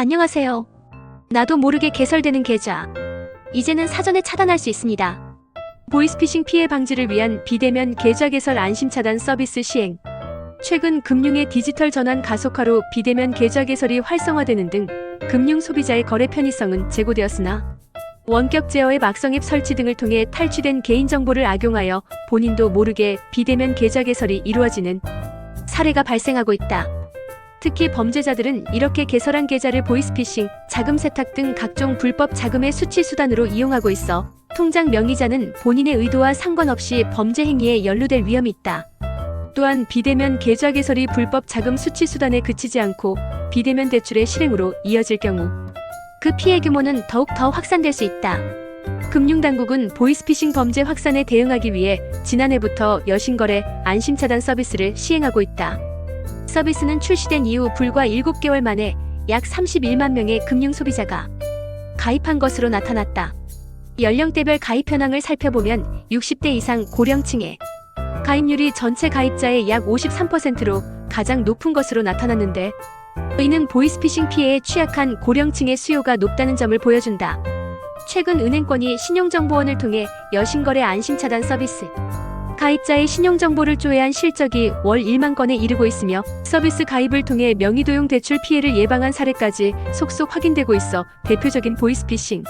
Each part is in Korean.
안녕하세요. 나도 모르게 개설되는 계좌. 이제는 사전에 차단할 수 있습니다. 보이스피싱 피해 방지를 위한 비대면 계좌 개설 안심 차단 서비스 시행. 최근 금융의 디지털 전환 가속화로 비대면 계좌 개설이 활성화되는 등 금융 소비자의 거래 편의성은 제고되었으나 원격 제어의 막성 앱 설치 등을 통해 탈취된 개인정보를 악용하여 본인도 모르게 비대면 계좌 개설이 이루어지는 사례가 발생하고 있다. 특히 범죄자들은 이렇게 개설한 계좌를 보이스피싱, 자금 세탁 등 각종 불법 자금의 수취 수단으로 이용하고 있어 통장 명의자는 본인의 의도와 상관없이 범죄 행위에 연루될 위험이 있다. 또한 비대면 계좌 개설이 불법 자금 수취 수단에 그치지 않고 비대면 대출의 실행으로 이어질 경우 그 피해 규모는 더욱 더 확산될 수 있다. 금융당국은 보이스피싱 범죄 확산에 대응하기 위해 지난해부터 여신거래 안심차단 서비스를 시행하고 있다. 서비스는 출시된 이후 불과 7개월 만에 약 31만 명의 금융 소비자가 가입한 것으로 나타났다. 연령대별 가입 현황을 살펴보면 60대 이상 고령층의 가입률이 전체 가입자의 약 53%로 가장 높은 것으로 나타났는데, 이는 보이스피싱 피해에 취약한 고령층의 수요가 높다는 점을 보여준다. 최근 은행권이 신용정보원을 통해 여신거래 안심차단 서비스 가입자의 신용정보를 조회한 실적이 월 1만 건에 이르고 있으며 서비스 가입을 통해 명의도용 대출 피해를 예방한 사례까지 속속 확인되고 있어 대표적인 보이스피싱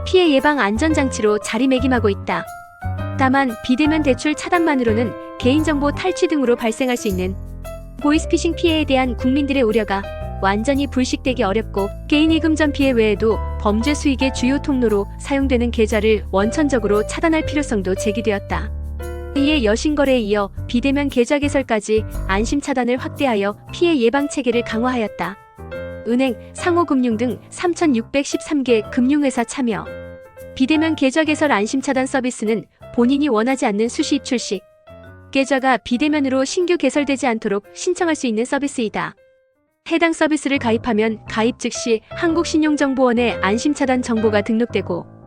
피해 예방 안전장치로 자리매김하고 있다. 다만 비대면 대출 차단만으로는 개인정보 탈취 등으로 발생할 수 있는 보이스피싱 피해에 대한 국민들의 우려가 완전히 불식되기 어렵고, 개인 이금전 피해 외에도 범죄 수익의 주요 통로로 사용되는 계좌를 원천적으로 차단할 필요성도 제기되었다. 이에 여신거래에 이어 비대면 계좌 개설까지 안심 차단을 확대하여 피해 예방 체계를 강화하였다. 은행, 상호금융 등 3,613개 금융회사 참여. 비대면 계좌 개설 안심 차단 서비스는 본인이 원하지 않는 수시입 출시 계좌가 비대면으로 신규 개설되지 않도록 신청할 수 있는 서비스이다. 해당 서비스를 가입하면 가입 즉시 한국신용정보원에 안심차단 정보가 등록되고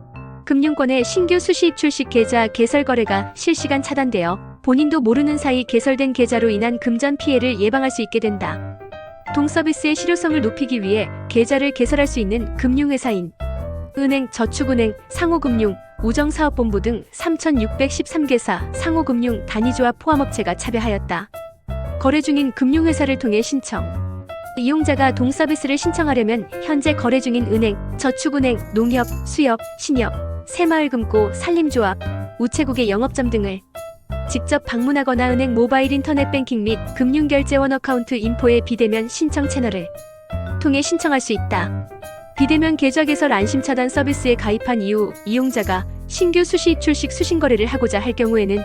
금융권의 신규 수시입 출시 계좌 개설 거래가 실시간 차단되어 본인도 모르는 사이 개설된 계좌로 인한 금전 피해를 예방할 수 있게 된다. 동 서비스의 실효성을 높이기 위해 계좌를 개설할 수 있는 금융회사인 은행, 저축은행, 상호금융, 우정사업본부 등 3,613개사 상호금융 단위조합 포함업체가 참여하였다. 거래 중인 금융회사를 통해 신청. 이용자가 동 서비스를 신청하려면 현재 거래 중인 은행, 저축은행, 농협, 수협, 신협, 새마을금고, 산림조합, 우체국의 영업점 등을 직접 방문하거나 은행 모바일 인터넷 뱅킹 및 금융결제원 어카운트 인포의 비대면 신청 채널을 통해 신청할 수 있다. 비대면 계좌 개설 안심차단 서비스에 가입한 이후 이용자가 신규 수시입 출식 수신거래를 하고자 할 경우에는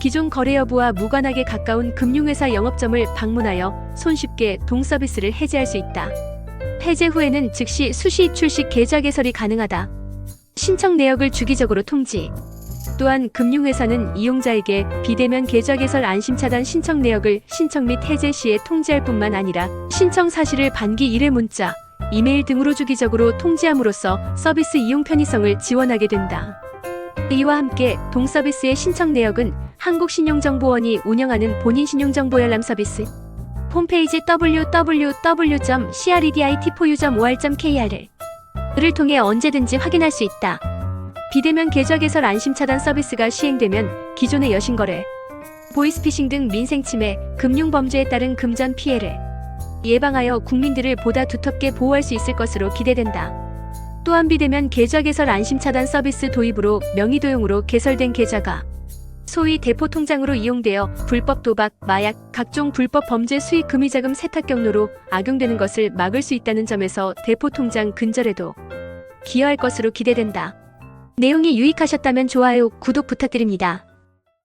기존 거래 여부와 무관하게 가까운 금융회사 영업점을 방문하여 손쉽게 동 서비스를 해지할 수 있다. 해제 후에는 즉시 수시입 출식 계좌 개설이 가능하다. 신청 내역을 주기적으로 통지. 또한 금융회사는 이용자에게 비대면 계좌 개설 안심차단 신청 내역을 신청 및 해제 시에 통지할 뿐만 아니라 신청 사실을 반기 1회 문자, 이메일 등으로 주기적으로 통지함으로써 서비스 이용 편의성을 지원하게 된다. 이와 함께 동 서비스의 신청 내역은 한국신용정보원이 운영하는 본인 신용정보열람 서비스 홈페이지 www.credit4u.or.kr을 통해 언제든지 확인할 수 있다. 비대면 계좌 개설 안심차단 서비스가 시행되면 기존의 여신거래, 보이스피싱 등 민생침해, 금융범죄에 따른 금전 피해를 예방하여 국민들을 보다 두텁게 보호할 수 있을 것으로 기대된다. 또한 비대면 계좌 개설 안심차단 서비스 도입으로 명의도용으로 개설된 계좌가 소위 대포통장으로 이용되어 불법 도박, 마약, 각종 불법 범죄 수익 금의자금 세탁 경로로 악용되는 것을 막을 수 있다는 점에서 대포통장 근절에도 기여할 것으로 기대된다. 내용이 유익하셨다면 좋아요, 구독 부탁드립니다.